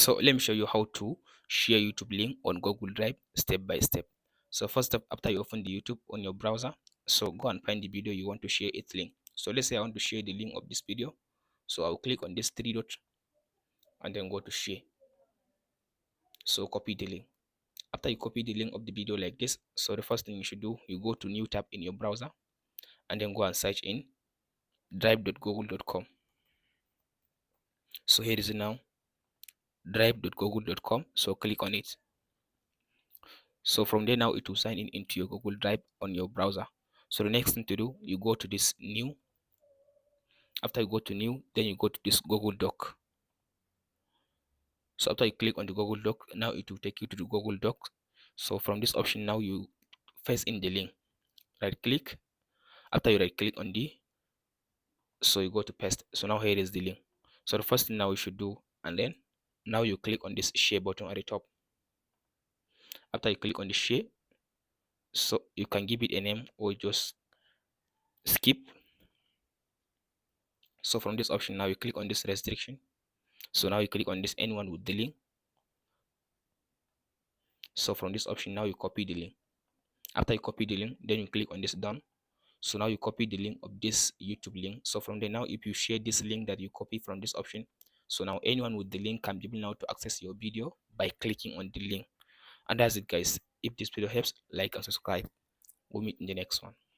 So let me show you how to share YouTube link on Google Drive step by step. So first step, after you open the YouTube on your browser, so go and find the video you want to share its link. So let's say I want to share the link of this video. So I'll click on this three dot and then go to share. So copy the link. After you copy the link of the video like this, so the first thing you should do, you go to new tab in your browser and then go and search in drive.google.com. So here is it now, drive.google.com. So click on it. So from there now it will sign in into your Google Drive on your browser. So the next thing to do, you go to this new. After you go to new, then you go to this Google Doc. So after you click on the Google Doc, now it will take you to the Google Doc. So from this option now you paste in the link. Right click. After you right click on the, so you go to paste. So now here is the link. So the first thing now you should do, and then now you click on this share button at the top. After you click on the share, so you can give it a name or just skip. So from this option now you click on this restriction. So now you click on this anyone with the link. So from this option now you copy the link. After you copy the link, then you click on this done. So now you copy the link of this YouTube link. So from there now, if you share this link that you copy from this option, so now anyone with the link can be able now to access your video by clicking on the link. And that's it, guys. If this video helps, like and subscribe. We'll meet in the next one.